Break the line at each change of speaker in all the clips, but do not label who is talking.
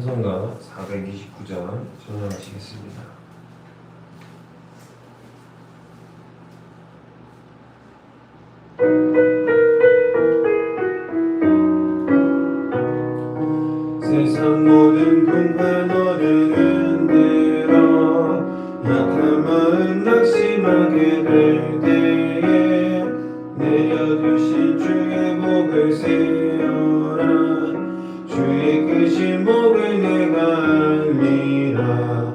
찬송가 429장 찬양하시겠습니다. 세상 모든 풍파 너를 흔들어 약한 마음 낙심하게 될 때에 내려두신 주의 복을 세어라. 주의 크신 복을 내가 알리라.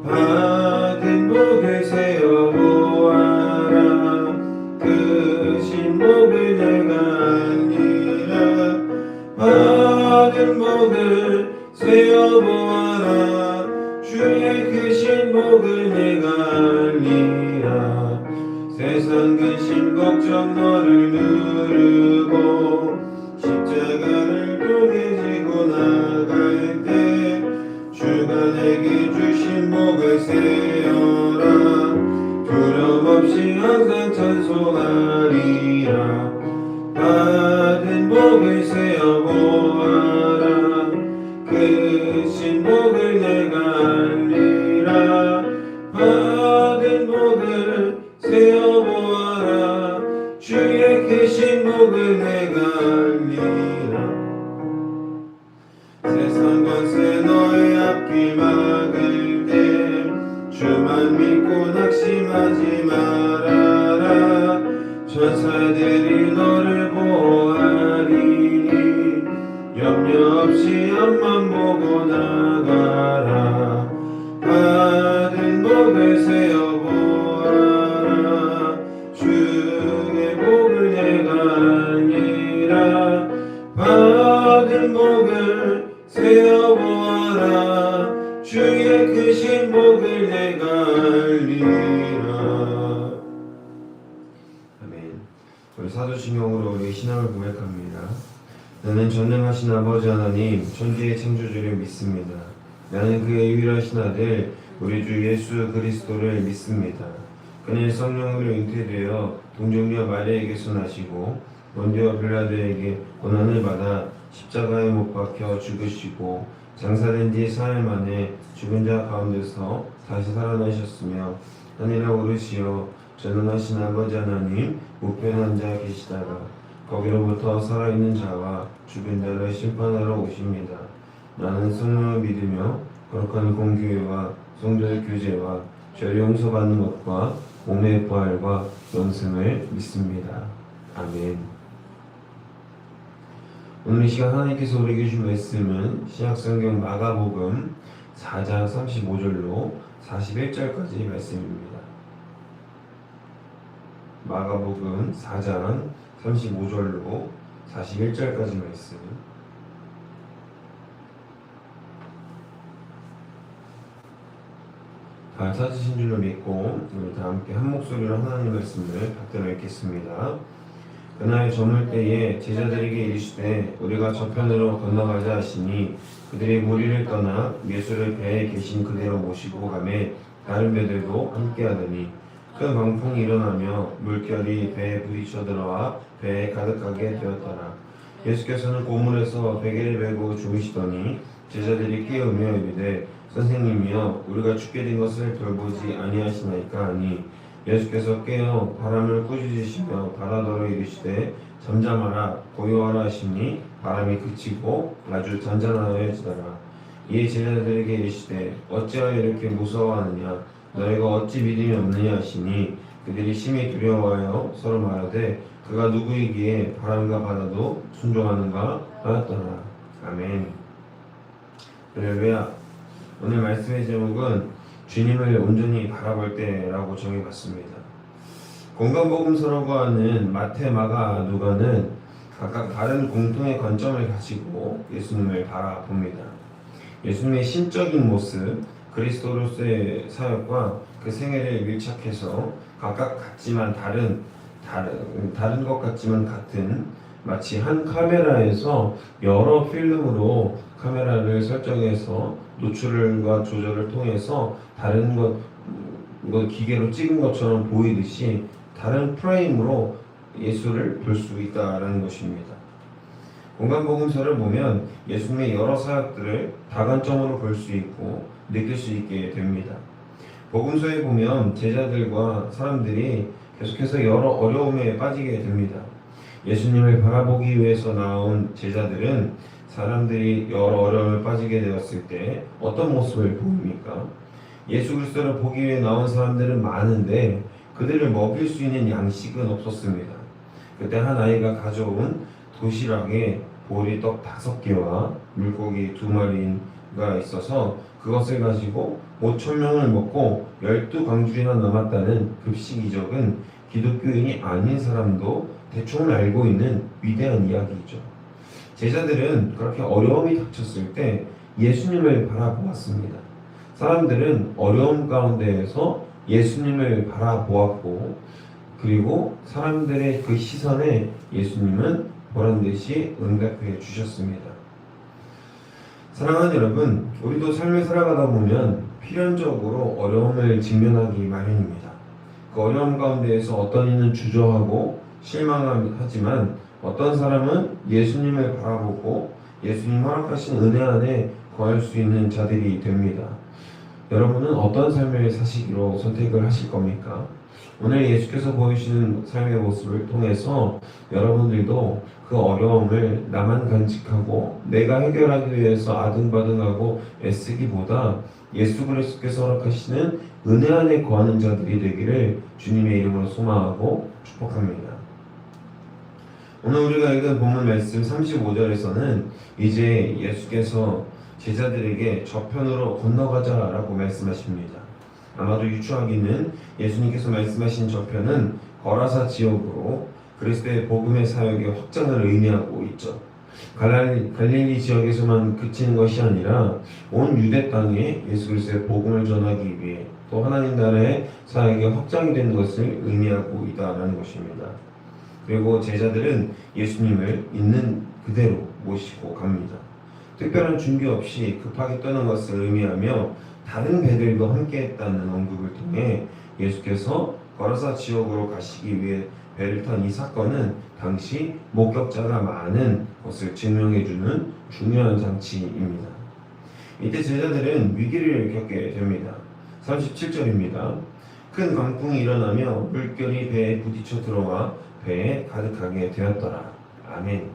받은 복을 세어보아라. 크신 복을 내가 알리라. 받은 복을 세어보아라. 주의 크신 복을 내가 알리라. 세상 근심 걱정 너를 누르고 십자가를 통해 지고 나갈 때 주가 내게 주신 복을 세어라. 두려움 없이 항상 찬송하리라. 받은 복을 세어보아라. 크신 복을 내가 알리라. 받은 복을 세어보아라. 주의 크신 복을 내가 알리라. 세상 권세 너의 앞길 막을 때 주만 믿고 낙심하지 말아라. 천사들이 너를 보호하리니 염려 없이 앞만 보고 나가라. 받은 복을 세어보아라. 주의 복을 내가 알리라. 받은 복을 세어보아라. 주의 크신 복을 내가 알리라. 아멘. 우리 사도신경으로 우리의 신앙을 고백합니다. 나는 전능하신 아버지 하나님 천지의 창조주를 믿습니다. 나는 그의 유일하신 아들 우리 주 예수 그리스도를 믿습니다. 그는 성령으로 잉태되어 동정녀 마리아에게서 나시고 본디오 빌라도에게 고난을 받아 십자가에 못 박혀 죽으시고 장사된 뒤 4일 만에 죽은 자 가운데서 다시 살아나셨으며 하늘에 오르시어 전능하신 아버지 하나님 우편한 자 계시다가 거기로부터 살아있는 자와 죽은 자를 심판하러 오십니다. 나는 성령을 믿으며 거룩한 공교회와 성도의 교제와 죄를 용서받는 것과 몸의 부활과 영생을 믿습니다. 아멘. 오늘 이 시간 하나님께서 우리에게 주신 말씀은 신약성경 마가복음 4장 35절로 41절까지 말씀입니다. 마가복음 4장 35절로 41절까지 말씀. 다 찾으신 줄로 믿고 우리 다 함께 한 목소리로 하나님 말씀을 받들어 읽겠습니다. 그날 저물 때에 제자들에게 이르시되 우리가 저편으로 건너가자 하시니 그들이 무리를 떠나 예수를 배에 계신 그대로 모시고 가매 다른 배들도 함께하더니 큰 광풍이 일어나며 물결이 배에 부딪혀 들어와 배에 가득하게 되었더라. 예수께서는 고물에서 베개를 메고 주무시더니 제자들이 깨우며 이르되 선생님이여 우리가 죽게 된 것을 돌보지 아니하시나이까 하니 예수께서 깨어 바람을 꾸짖으시며 바다더러 이르시되 잠잠하라 고요하라 하시니 바람이 그치고 아주 잔잔하여지더라. 이에 제자들에게 이르시되 어찌하여 이렇게 무서워하느냐 너희가 어찌 믿음이 없느냐 하시니 그들이 심히 두려워하여 서로 말하되 그가 누구이기에 바람과 바다도 순종하는가 하였더라. 아멘. 할렐루야. 오늘 말씀의 제목은 주님을 온전히 바라볼 때라고 정해봤습니다. 공간복음서라고 하는 마태, 마가, 누가는 각각 다른 공통의 관점을 가지고 예수님을 바라봅니다. 예수님의 신적인 모습, 그리스도로서의 사역과 그 생애를 밀착해서 각각 같지만 다른 것 같지만 같은 마치 한 카메라에서 여러 필름으로 카메라를 설정해서 노출과 조절을 통해서 다른 것 기계로 찍은 것처럼 보이듯이 다른 프레임으로 예수를 볼 수 있다라는 것입니다. 공간복음서를 보면 예수님의 여러 사역들을 다관점으로 볼 수 있고 느낄 수 있게 됩니다. 복음서에 보면 제자들과 사람들이 계속해서 여러 어려움에 빠지게 됩니다. 예수님을 바라보기 위해서 나온 제자들은 사람들이 여러 어려움에 빠지게 되었을 때 어떤 모습을 보입니까? 예수 그리스도를 보기 위해 나온 사람들은 많은데 그들을 먹일 수 있는 양식은 없었습니다. 그때 한 아이가 가져온 도시락에 보리떡 5개와 물고기 2마리가 있어서 그것을 가지고 5,000명을 먹고 12광줄이나 남았다는 급식 이적은 기독교인이 아닌 사람도 대충 알고 있는 위대한 이야기이죠. 제자들은 그렇게 어려움이 닥쳤을 때 예수님을 바라보았습니다. 사람들은 어려움 가운데에서 예수님을 바라보았고, 그리고 사람들의 그 시선에 예수님은 보란듯이 응답해 주셨습니다. 사랑하는 여러분, 우리도 삶을 살아가다 보면 필연적으로 어려움을 직면하기 마련입니다. 그 어려움 가운데에서 어떤 이는 주저하고 실망하지만 어떤 사람은 예수님을 바라보고 예수님 허락하신 은혜 안에 거할 수 있는 자들이 됩니다. 여러분은 어떤 삶을 사시기로 선택을 하실 겁니까? 오늘 예수께서 보여주시는 삶의 모습을 통해서 여러분들도 그 어려움을 나만 간직하고 내가 해결하기 위해서 아등바등하고 애쓰기보다 예수 그리스도께서 허락하시는 은혜 안에 거하는 자들이 되기를 주님의 이름으로 소망하고 축복합니다. 오늘 우리가 읽은 본문 말씀 35절에서는 이제 예수께서 제자들에게 저편으로 건너가자라고 말씀하십니다. 아마도 유추하기는 예수님께서 말씀하신 저편은 거라사 지역으로 그리스도의 복음의 사역의 확장을 의미하고 있죠. 갈릴리 지역에서만 그치는 것이 아니라 온 유대 땅에 예수 그리스도의 복음을 전하기 위해 또 하나님 나라의 사역이 확장이 되는 것을 의미하고 있다라는 것입니다. 그리고 제자들은 예수님을 있는 그대로 모시고 갑니다. 특별한 준비 없이 급하게 떠난 것을 의미하며 다른 배들도 함께했다는 언급을 통해 예수께서 거라사 지역으로 가시기 위해 배를 탄 이 사건은 당시 목격자가 많은 것을 증명해주는 중요한 장치입니다. 이때 제자들은 위기를 겪게 됩니다. 37절입니다. 큰 강풍이 일어나며 물결이 배에 부딪혀 들어와 배에 가득하게 되었더라. 아멘.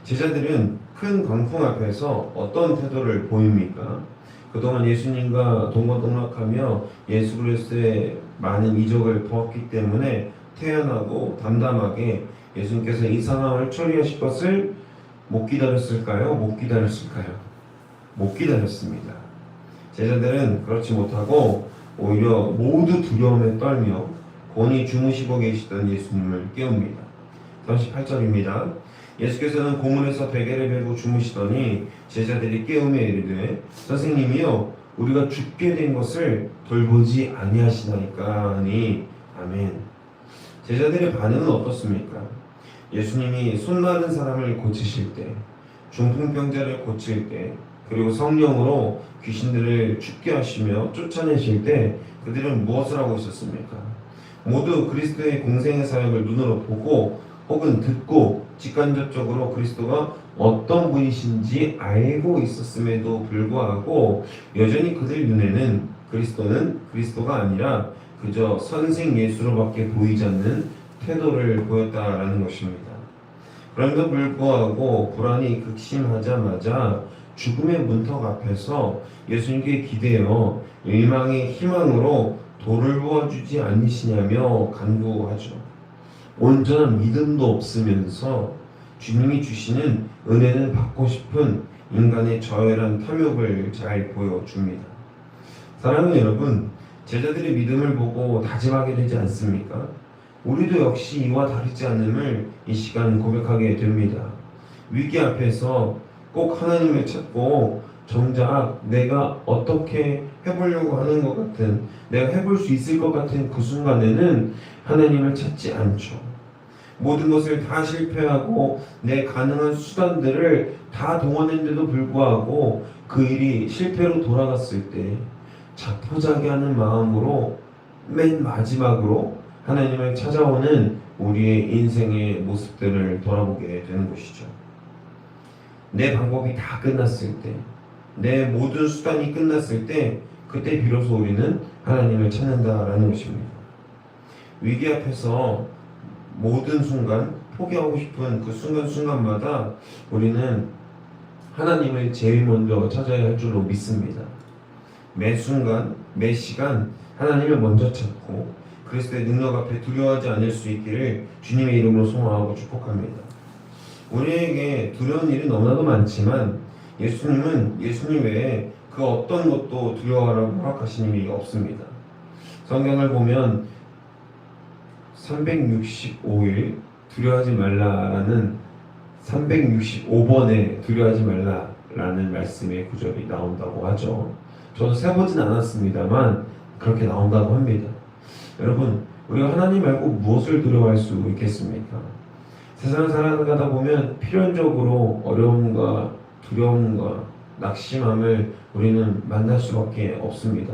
제자들은 큰 강풍 앞에서 어떤 태도를 보입니까? 그동안 예수님과 동거동락하며 예수 그리스도의 많은 이적을 보았기 때문에 태연하고 담담하게 예수님께서 이 상황을 처리하실 것을 못 기다렸을까요? 못 기다렸을까요? 못 기다렸습니다. 제자들은 그렇지 못하고 오히려 모두 두려움에 떨며 곤히 주무시고 계시던 예수님을 깨웁니다. 38절입니다. 예수께서는 고문에서 베개를 베고 주무시더니 제자들이 깨우며 이르되 선생님이여 우리가 죽게 된 것을 돌보지 아니하시나이까 하니 아멘. 제자들의 반응은 어떻습니까? 예수님이 손 마른 사람을 고치실 때, 중풍병자를 고칠 때, 그리고 성령으로 귀신들을 죽게 하시며 쫓아내실 때 그들은 무엇을 하고 있었습니까? 모두 그리스도의 공생의 사역을 눈으로 보고 혹은 듣고 직간접적으로 그리스도가 어떤 분이신지 알고 있었음에도 불구하고 여전히 그들 눈에는 그리스도는 그리스도가 아니라 그저 선생 예수로밖에 보이지 않는 태도를 보였다라는 것입니다. 그럼에도 불구하고 불안이 극심하자마자 죽음의 문턱 앞에서 예수님께 기대어 일망의 희망으로 돌을 부어주지 않으시냐며 간구하죠. 온전한 믿음도 없으면서 주님이 주시는 은혜는 받고 싶은 인간의 저열한 탐욕을 잘 보여줍니다. 사랑하는 여러분, 제자들의 믿음을 보고 다짐하게 되지 않습니까? 우리도 역시 이와 다르지 않음을 이 시간 고백하게 됩니다. 위기 앞에서 꼭 하나님을 찾고 정작 내가 어떻게 해보려고 하는 것 같은, 내가 해볼 수 있을 것 같은 그 순간에는 하나님을 찾지 않죠. 모든 것을 다 실패하고 내 가능한 수단들을 다 동원했는데도 불구하고 그 일이 실패로 돌아갔을 때 자포자기하는 마음으로 맨 마지막으로 하나님을 찾아오는 우리의 인생의 모습들을 돌아보게 되는 것이죠. 내 방법이 다 끝났을 때, 내 모든 수단이 끝났을 때, 그때 비로소 우리는 하나님을 찾는다라는 것입니다. 위기 앞에서 모든 순간 포기하고 싶은 그 순간순간마다 우리는 하나님을 제일 먼저 찾아야 할 줄로 믿습니다. 매 순간, 매 시간 하나님을 먼저 찾고 그리스도의 능력 앞에 두려워하지 않을 수 있기를 주님의 이름으로 소망하고 축복합니다. 우리에게 두려운 일이 너무나도 많지만 예수님은 예수님 외에 그 어떤 것도 두려워하라고 허락하신 일이 없습니다. 성경을 보면 365일 두려워하지 말라라는 365번에 두려워하지 말라라는 말씀의 구절이 나온다고 하죠. 저도 세보진 않았습니다만 그렇게 나온다고 합니다. 여러분, 우리가 하나님 말고 무엇을 두려워할 수 있겠습니까? 세상을 살아가다 보면 필연적으로 어려움과 두려움과 낙심함을 우리는 만날 수밖에 없습니다.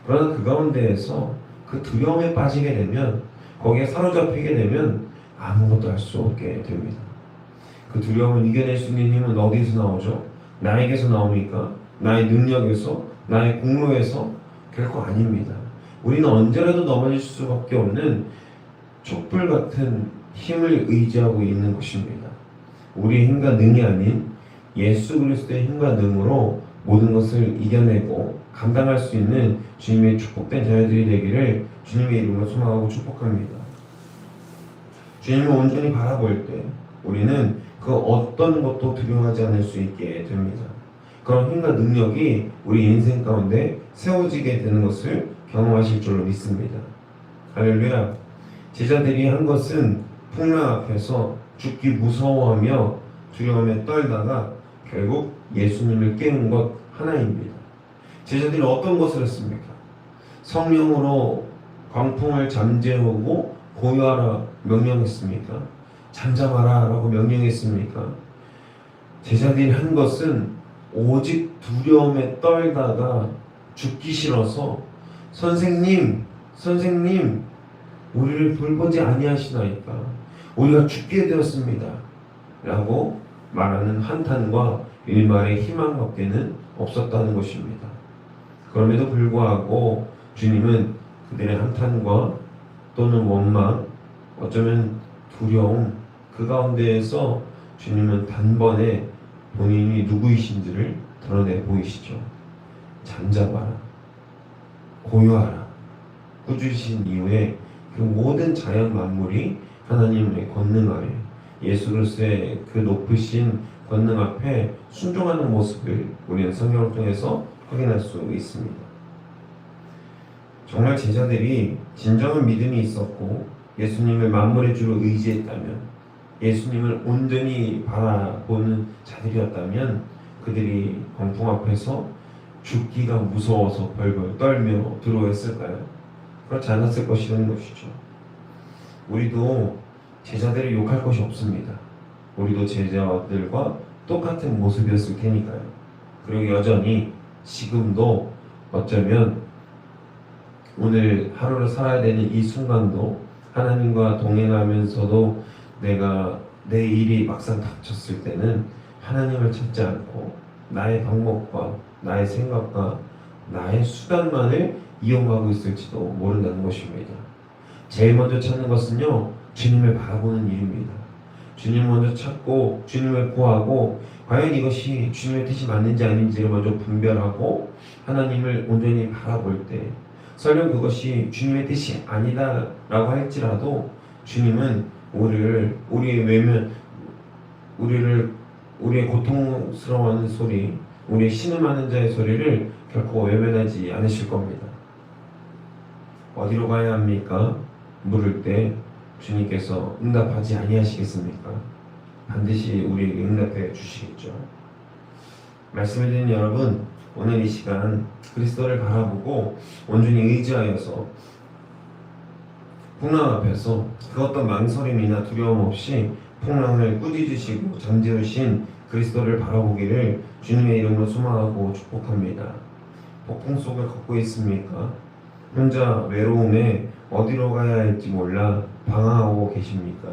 그러나 그 가운데에서 그 두려움에 빠지게 되면, 거기에 사로잡히게 되면 아무것도 할 수 없게 됩니다. 그 두려움을 이겨낼 수 있는 힘은 어디서 나오죠? 나에게서 나옵니까? 나의 능력에서? 나의 공로에서? 결코 아닙니다. 우리는 언제라도 넘어질 수밖에 없는 촛불 같은 힘을 의지하고 있는 것입니다. 우리의 힘과 능이 아닌 예수 그리스도의 힘과 능으로 모든 것을 이겨내고 감당할 수 있는 주님의 축복된 자녀들이 되기를 주님의 이름으로 소망하고 축복합니다. 주님을 온전히 바라볼 때 우리는 그 어떤 것도 두려워하지 않을 수 있게 됩니다. 그런 힘과 능력이 우리 인생 가운데 세워지게 되는 것을 경험하실 줄로 믿습니다. 할렐루야. 제자들이 한 것은 풍랑 앞에서 죽기 무서워하며 두려움에 떨다가 결국 예수님을 깨운 것 하나입니다. 제자들이 어떤 것을 했습니까? 성령으로 광풍을 잠재우고 고요하라 명령했습니까? 잠잠하라 라고 명령했습니까? 제자들이 한 것은 오직 두려움에 떨다가 죽기 싫어서 선생님 우리를 돌보지 아니하시나이까? 우리가 죽게 되었습니다 라고 말하는 한탄과 일말의 희망밖에는 없었다는 것입니다. 그럼에도 불구하고 주님은 그들의 한탄과 또는 원망, 어쩌면 두려움, 그 가운데에서 주님은 단번에 본인이 누구이신지를 드러내 보이시죠. 잠잠하라, 고요하라, 꾸짖으신 이후에 그 모든 자연 만물이 하나님의 권능 아래, 예수 그리스도의 그 높으신 권능 앞에 순종하는 모습을 우리는 성경을 통해서 확인할 수 있습니다. 정말 제자들이 진정한 믿음이 있었고 예수님을 만물의 주로 의지했다면, 예수님을 온전히 바라보는 자들이었다면 그들이 광풍 앞에서 죽기가 무서워서 벌벌 떨며 두려워했을까요? 그렇지 않았을 것이라는 것이죠. 우리도 제자들을 욕할 것이 없습니다. 우리도 제자들과 똑같은 모습이었을 테니까요. 그리고 여전히 지금도 어쩌면 오늘 하루를 살아야 되는 이 순간도 하나님과 동행하면서도 내가 내 일이 막상 닥쳤을 때는 하나님을 찾지 않고 나의 방법과 나의 생각과 나의 수단만을 이용하고 있을지도 모른다는 것입니다. 제일 먼저 찾는 것은요, 주님을 바라보는 일입니다. 주님을 먼저 찾고 주님을 구하고 과연 이것이 주님의 뜻이 맞는지 아닌지를 먼저 분별하고 하나님을 온전히 바라볼 때, 설령 그것이 주님의 뜻이 아니다라고 할지라도 주님은 우리의 고통스러워하는 소리, 우리의 신음하는 자의 소리를 결코 외면하지 않으실 겁니다. 어디로 가야 합니까? 물을 때 주님께서 응답하지 아니하시겠습니까? 반드시 우리에게 응답해 주시겠죠. 말씀을 듣는 여러분, 오늘 이 시간 그리스도를 바라보고 온전히 의지하여서 풍랑 앞에서 그 어떤 망설임이나 두려움 없이 풍랑을 꾸짖으시고 잠재우신 그리스도를 바라보기를 주님의 이름으로 소망하고 축복합니다. 폭풍 속을 걷고 있습니까? 혼자 외로움에 어디로 가야 할지 몰라 방황하고 계십니까?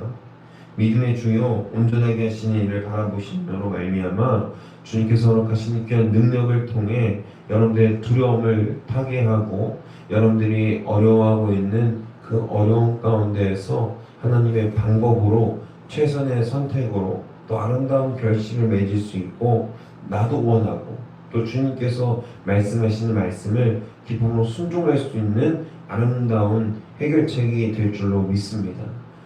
믿음의 주요 온전하게 하시는 이를 바라보심으로 말미암아 주님께서 허락하신 귀한 능력을 통해 여러분들의 두려움을 타개하고 여러분들이 어려워하고 있는 그 어려운 가운데에서 하나님의 방법으로 최선의 선택으로 또 아름다운 결실을 맺을 수 있고 나도 원하고 또 주님께서 말씀하시는 말씀을 기쁨으로 순종할 수 있는 아름다운 해결책이 될 줄로 믿습니다.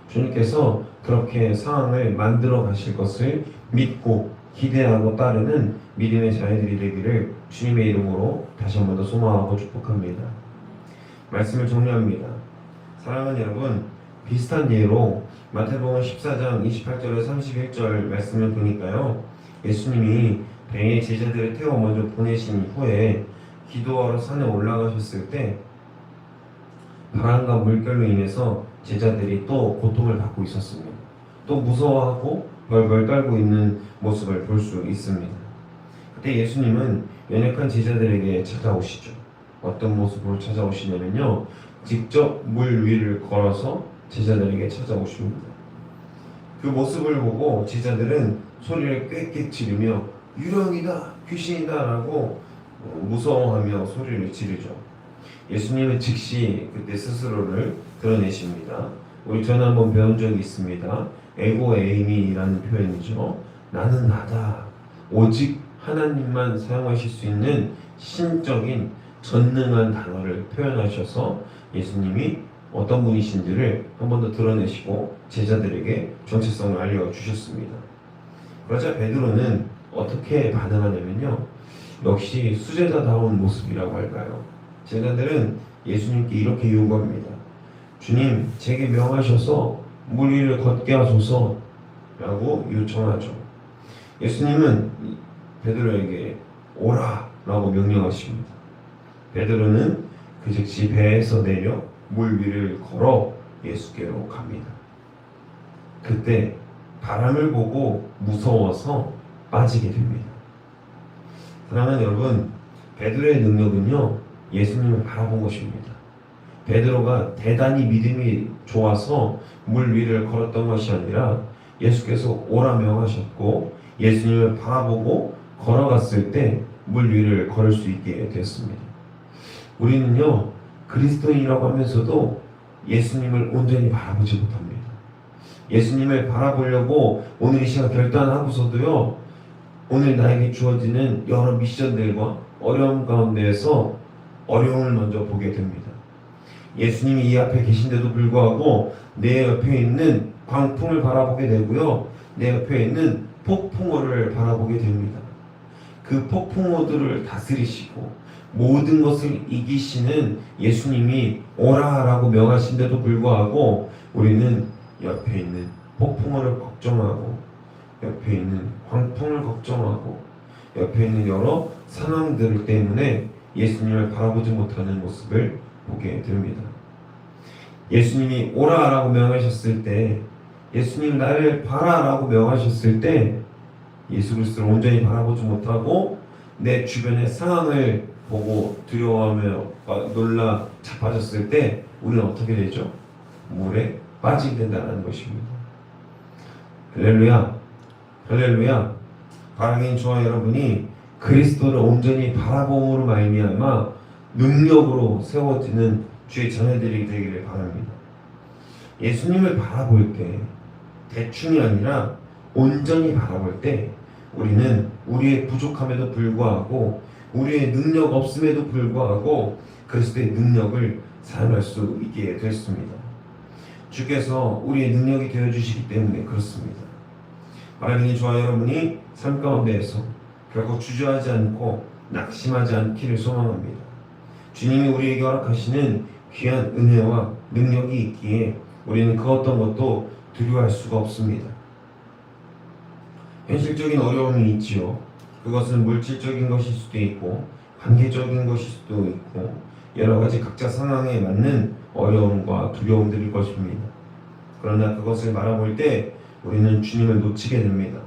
주님께서 그렇게 상황을 만들어 가실 것을 믿고 기대하고 따르는 믿음의 자녀들이 되기를 주님의 이름으로 다시 한 번 더 소망하고 축복합니다. 말씀을 정리합니다. 사랑하는 여러분, 비슷한 예로 마태복음 14장 28절에서 31절 말씀을 보니까요, 예수님이 배에 제자들을 태워 먼저 보내신 후에 기도하러 산에 올라가셨을 때 바람과 물결로 인해서 제자들이 또 고통을 받고 있었습니다. 또 무서워하고 벌벌 떨고 있는 모습을 볼 수 있습니다. 그때 예수님은 연약한 제자들에게 찾아오시죠. 어떤 모습으로 찾아오시냐면요, 직접 물 위를 걸어서 제자들에게 찾아오십니다. 그 모습을 보고 제자들은 소리를 꽥꽥 지르며 유령이다, 귀신이다 라고 무서워하며 소리를 지르죠. 예수님은 즉시 그때 스스로를 드러내십니다. 우리 전에 한번 배운 적이 있습니다. 에고 에이미라는 표현이죠. 나는 나다. 오직 하나님만 사용하실 수 있는 신적인 전능한 단어를 표현하셔서 예수님이 어떤 분이신지를 한 번 더 드러내시고 제자들에게 정체성을 알려주셨습니다. 그러자 베드로는 어떻게 반응하냐면요, 역시 수제자다운 모습이라고 할까요? 제자들은 예수님께 이렇게 요구합니다. 주님, 제게 명하셔서 물 위를 걷게 하소서 라고 요청하죠. 예수님은 베드로에게 오라 라고 명령하십니다. 베드로는 그 즉시 배에서 내려 물 위를 걸어 예수께로 갑니다. 그때 바람을 보고 무서워서 빠지게 됩니다. 사랑하는 여러분, 베드로의 능력은요, 예수님을 바라본 것입니다. 베드로가 대단히 믿음이 좋아서 물 위를 걸었던 것이 아니라 예수께서 오라 명하셨고 예수님을 바라보고 걸어갔을 때 물 위를 걸을 수 있게 되었습니다. 우리는요, 그리스도인이라고 하면서도 예수님을 온전히 바라보지 못합니다. 예수님을 바라보려고 오늘 이 시간 결단하고서도요, 오늘 나에게 주어지는 여러 미션들과 어려움 가운데에서 어려움을 먼저 보게 됩니다. 예수님이 이 앞에 계신데도 불구하고 내 옆에 있는 광풍을 바라보게 되고요, 내 옆에 있는 폭풍우를 바라보게 됩니다. 그 폭풍우들을 다스리시고 모든 것을 이기시는 예수님이 오라라고 명하신데도 불구하고 우리는 옆에 있는 폭풍우를 걱정하고 옆에 있는 광풍을 걱정하고 옆에 있는 여러 상황들 때문에 예수님을 바라보지 못하는 모습을 보게 됩니다. 예수님이 오라라고 명하셨을 때, 예수님 나를 봐라라고 명하셨을 때 예수 그리스도를 온전히 바라보지 못하고 내 주변의 상황을 보고 두려워하며 놀라 자빠졌을 때 우리는 어떻게 되죠? 물에 빠지게 된다는 것입니다. 할렐루야, 할렐루야. 바라긴 저와 여러분이 그리스도를 온전히 바라봄으로 말미암아 능력으로 세워지는 주의 자녀들이 되기를 바랍니다. 예수님을 바라볼 때 대충이 아니라 온전히 바라볼 때 우리는 우리의 부족함에도 불구하고 우리의 능력 없음에도 불구하고 그리스도의 능력을 사용할 수 있게 됐습니다. 주께서 우리의 능력이 되어주시기 때문에 그렇습니다. 바라기니 저와 여러분이 삶 가운데에서 결국 주저하지 않고 낙심하지 않기를 소망합니다. 주님이 우리에게 허락하시는 귀한 은혜와 능력이 있기에 우리는 그 어떤 것도 두려워할 수가 없습니다. 현실적인 어려움이 있지요. 그것은 물질적인 것일 수도 있고 관계적인 것일 수도 있고 여러 가지 각자 상황에 맞는 어려움과 두려움들일 것입니다. 그러나 그것을 바라볼 때 우리는 주님을 놓치게 됩니다.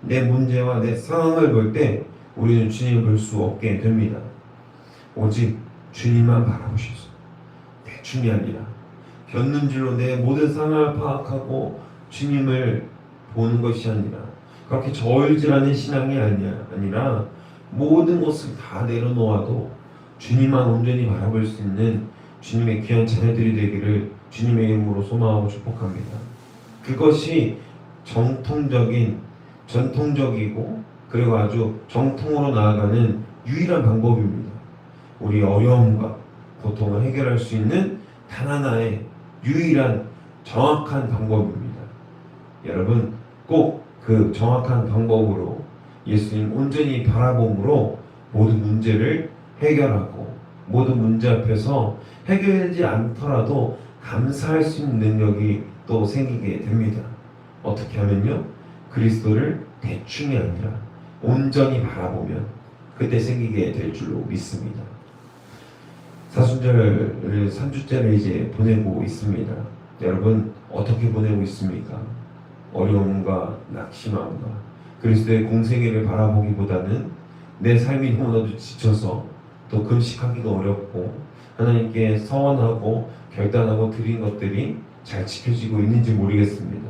내 문제와 내 상황을 볼 때 우리는 주님을 볼 수 없게 됩니다. 오직 주님만 바라보셔서 대충이 아니라 곁눈질로 내 모든 상황을 파악하고 주님을 보는 것이 아니라 그렇게 저울질하는 신앙이 아니라 모든 것을 다 내려놓아도 주님만 온전히 바라볼 수 있는 주님의 귀한 자녀들이 되기를 주님의 이름으로 소망하고 축복합니다. 그것이 전통적이고 그리고 아주 정통으로 나아가는 유일한 방법입니다. 우리 어려움과 고통을 해결할 수 있는 단 하나의 유일한 정확한 방법입니다. 여러분 꼭 그 정확한 방법으로 예수님 온전히 바라봄으로 모든 문제를 해결하고 모든 문제 앞에서 해결되지 않더라도 감사할 수 있는 능력이 또 생기게 됩니다. 어떻게 하면요? 그리스도를 대충이 아니라 온전히 바라보면 그때 생기게 될 줄로 믿습니다. 사순절을 3주째를 이제 보내고 있습니다. 여러분 어떻게 보내고 있습니까? 어려움과 낙심함과 그리스도의 공생애를 바라보기보다는 내 삶이 너무나도 지쳐서 또 금식하기가 어렵고 하나님께 서원하고 결단하고 드린 것들이 잘 지켜지고 있는지 모르겠습니다.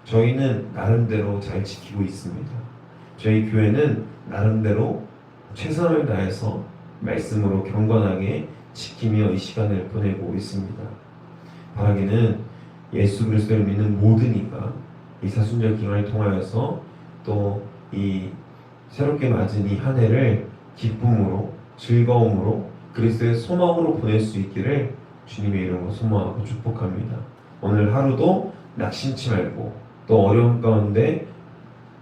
저희는 나름대로 잘 지키고 있습니다. 저희 교회는 나름대로 최선을 다해서 말씀으로 경건하게 지키며 이 시간을 보내고 있습니다. 바라기는 예수 그리스도를 믿는 모든 이가 이 사순절 기간을 통하여서 또 이 새롭게 맞은 이 한 해를 기쁨으로 즐거움으로 그리스도의 소망으로 보낼 수 있기를 주님의 이름으로 소망하고 축복합니다. 오늘 하루도 낙심치 말고 또 어려움 가운데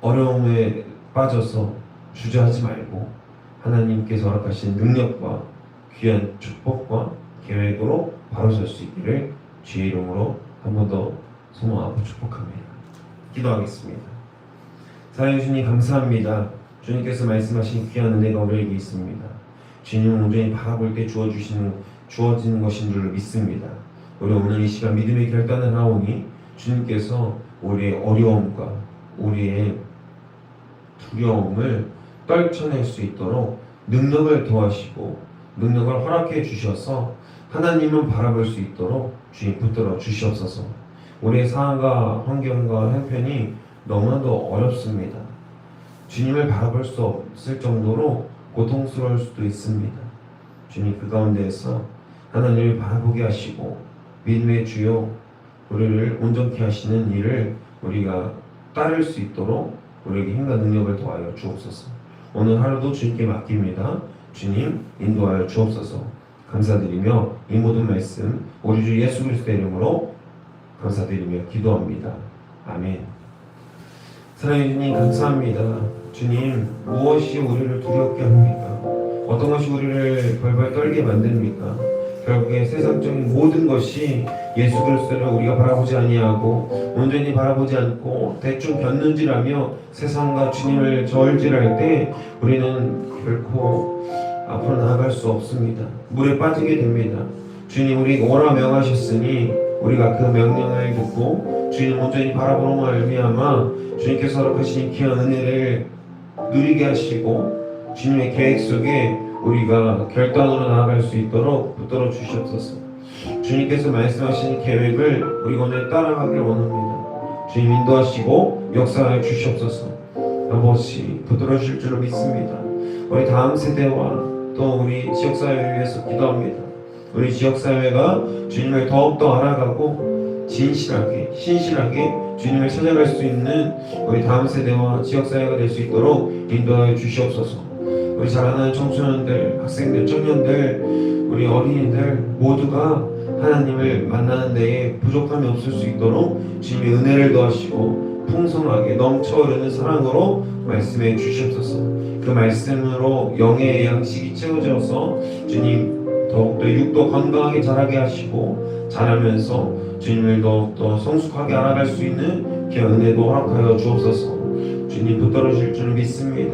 어려움에 빠져서 주저하지 말고 하나님께서 허락하신 능력과 귀한 축복과 계획으로 바로 설 수 있기를 주의 이름으로 한 번 더 소망하고 축복합니다. 기도하겠습니다. 사랑해 주님 감사합니다. 주님께서 말씀하신 귀한 은혜가 우리에게 있습니다. 주님은 온전히 바라볼 때 주어지는 것인 줄 믿습니다. 우리 오늘 이 시간 믿음의 결단을 하오니 주님께서 우리의 어려움과 우리의 두려움을 떨쳐낼 수 있도록 능력을 도와시고 능력을 허락해 주셔서 하나님은 바라볼 수 있도록 주님 붙들어 주시옵소서. 우리의 상황과 환경과 형편이 너무나도 어렵습니다. 주님을 바라볼 수 없을 정도로 고통스러울 수도 있습니다. 주님 그 가운데에서 하나님을 바라보게 하시고 믿음의 주요 우리를 온전케 하시는 일을 우리가 따를 수 있도록 우리에게 힘과 능력을 더하여 주옵소서. 오늘 하루도 주님께 맡깁니다. 주님 인도하여 주옵소서. 감사드리며 이 모든 말씀 우리 주 예수 그리스도의 이름으로 감사드리며 기도합니다. 아멘. 사랑해 주님 감사합니다. 주님 무엇이 우리를 두렵게 합니까? 어떤 것이 우리를 벌벌 떨게 만듭니까? 결국에 세상적인 모든 것이 예수 그리스도를 우리가 바라보지 아니하고 온전히 바라보지 않고 대충 견눈질하며 세상과 주님을 저울질할 때 우리는 결코 앞으로 나아갈 수 없습니다. 물에 빠지게 됩니다. 주님 우리 오라 명하셨으니 우리가 그 명령을 듣고 주님 온전히 바라보는 말미암아 주님께서 허락하신 귀한 은혜를 누리게 하시고 주님의 계획 속에 우리가 결단으로 나아갈 수 있도록 붙들어 주시옵소서. 주님께서 말씀하신 계획을 우리가 오늘 따라가길 원합니다. 주님 인도하시고 역사하여 주시옵소서. 아버지 붙들어 주실 줄로 믿습니다. 우리 다음 세대와 또 우리 지역사회를 위해서 기도합니다. 우리 지역사회가 주님을 더욱더 알아가고 진실하게 신실하게 주님을 찾아갈 수 있는 우리 다음 세대와 지역사회가 될 수 있도록 인도하여 주시옵소서. 우리 자라나는 청소년들, 학생들, 청년들, 우리 어린이들 모두가 하나님을 만나는 데에 부족함이 없을 수 있도록 주님의 은혜를 더하시고 풍성하게 넘쳐흐르는 사랑으로 말씀해 주시옵소서. 그 말씀으로 영의 양식이 채워져서 주님 더욱더 육도 건강하게 자라게 하시고 자라면서 주님을 더욱더 성숙하게 알아갈 수 있는 귀한 은혜도 허락하여 주옵소서. 주님 붙들어 주실 줄 믿습니다.